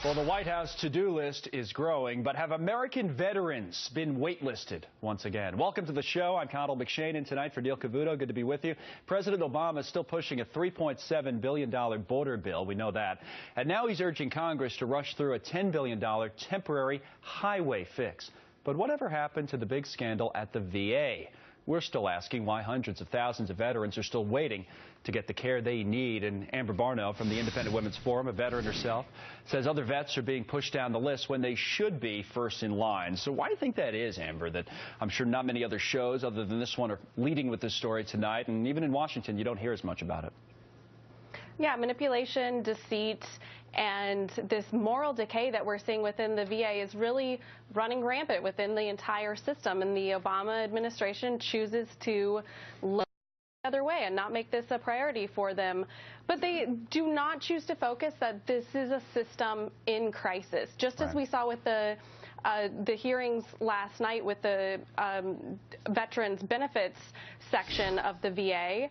Well, the White House to-do list is growing, but have American veterans been waitlisted once again? Welcome to the show. I'm Connell McShane, and tonight for Neil Cavuto. Good to be with you. President Obama is still pushing a $3.7 billion border bill. We know that. And now he's urging Congress to rush through a $10 billion temporary highway fix. But whatever happened to the big scandal at the VA? We're still asking why hundreds of thousands of veterans are still waiting to get the care they need. And Amber Barno from the Independent Women's Forum, a veteran herself, says other vets are being pushed down the list when they should be first in line. So why do you think that is, Amber, that I'm sure not many other shows other than this one are leading with this story tonight? And even in Washington, you don't hear as much about it. Yeah, manipulation, deceit, and this moral decay that we're seeing within the VA is really running rampant within the entire system. And the Obama administration chooses to look the other way and not make this a priority for them. But they do not choose to focus that this is a system in crisis, just as we saw with the hearings last night with the Veterans Benefits section of the VA.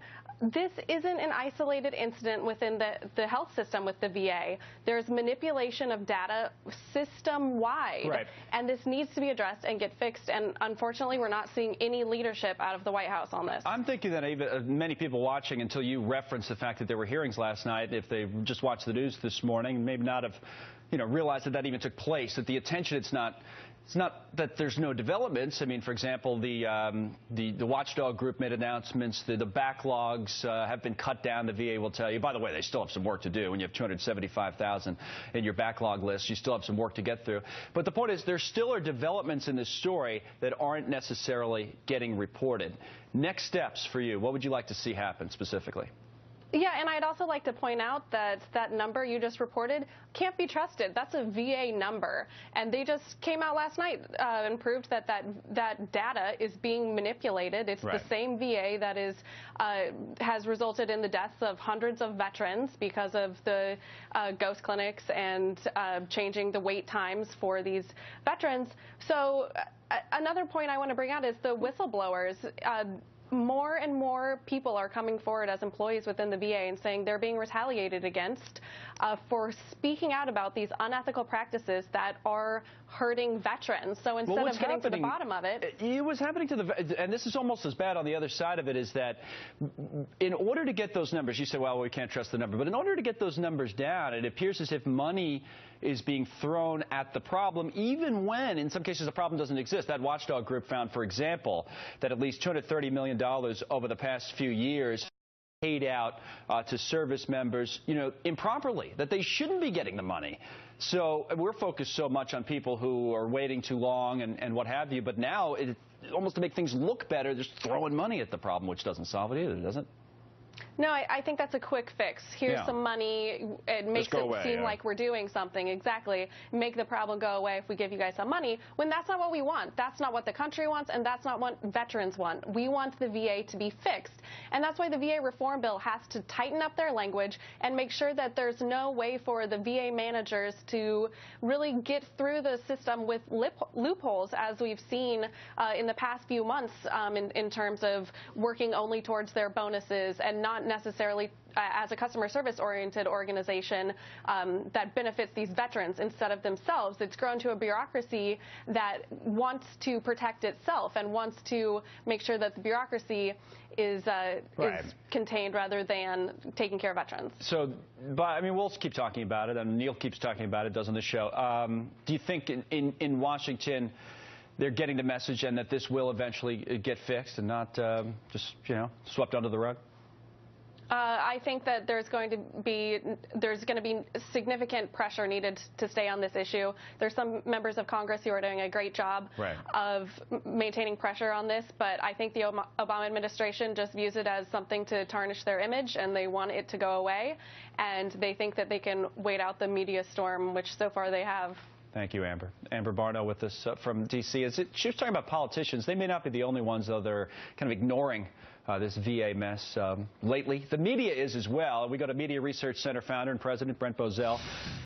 This isn't an isolated incident within the health system with the VA. There's manipulation of data system-wide, and this needs to be addressed and get fixed. And unfortunately, we're not seeing any leadership out of the White House on this. I'm thinking that even many people watching, until you referenced the fact that there were hearings last night, if they just watched the news this morning, maybe not have realized that that even took place, that the attention, it's not that there's no developments. I mean, for example, the watchdog group made announcements. The backlogs have been cut down, the VA will tell you. By the way, they still have some work to do. When you have 275,000 in your backlog list, you still have some work to get through. But the point is, there still are developments in this story that aren't necessarily getting reported. Next steps for you, what would you like to see happen specifically? Yeah, and I'd also like to point out that that number you just reported can't be trusted. That's a VA number. And they just came out last night and proved that that data is being manipulated. It's the same VA that has resulted in the deaths of hundreds of veterans because of the ghost clinics and changing the wait times for these veterans. So another point I want to bring out is the whistleblowers. More and more people are coming forward as employees within the VA and saying they're being retaliated against for speaking out about these unethical practices that are hurting veterans. So instead of getting to the bottom of it, what's happening to and this is almost as bad on the other side of it, is that in order to get those numbers, you say, well, we can't trust the number, but in order to get those numbers down, it appears as if money is being thrown at the problem, even when, in some cases, the problem doesn't exist. That watchdog group found, for example, that at least $230 million over the past few years paid out to service members, improperly, that they shouldn't be getting the money. So we're focused so much on people who are waiting too long and what have you, but now, almost to make things look better, just throwing money at the problem, which doesn't solve it either, does it? No, I think that's a quick fix. Here's some money. It makes it seem like we're doing something. Exactly. Make the problem go away if we give you guys some money, when that's not what we want. That's not what the country wants, and that's not what veterans want. We want the VA to be fixed. And that's why the VA reform bill has to tighten up their language and make sure that there's no way for the VA managers to really get through the system with loopholes, as we've seen in the past few months in terms of working only towards their bonuses and not necessarily as a customer service oriented organization that benefits these veterans instead of themselves. It's grown to a bureaucracy that wants to protect itself and wants to make sure that the bureaucracy is contained rather than taking care of veterans. So, but I mean, we'll keep talking about it, and Neil keeps talking about it, does on the show. Do you think in Washington they're getting the message and that this will eventually get fixed and not just, swept under the rug? I think that there's going to be significant pressure needed to stay on this issue. There's some members of Congress who are doing a great job of maintaining pressure on this, but I think the Obama administration just views it as something to tarnish their image, and they want it to go away, and they think that they can wait out the media storm, which so far they have. Thank you, Amber. Amber Barno with us from D.C. She was talking about politicians. They may not be the only ones, though, they're kind of ignoring this VA mess lately. The media is as well. We go to Media Research Center founder and president Brent Bozell.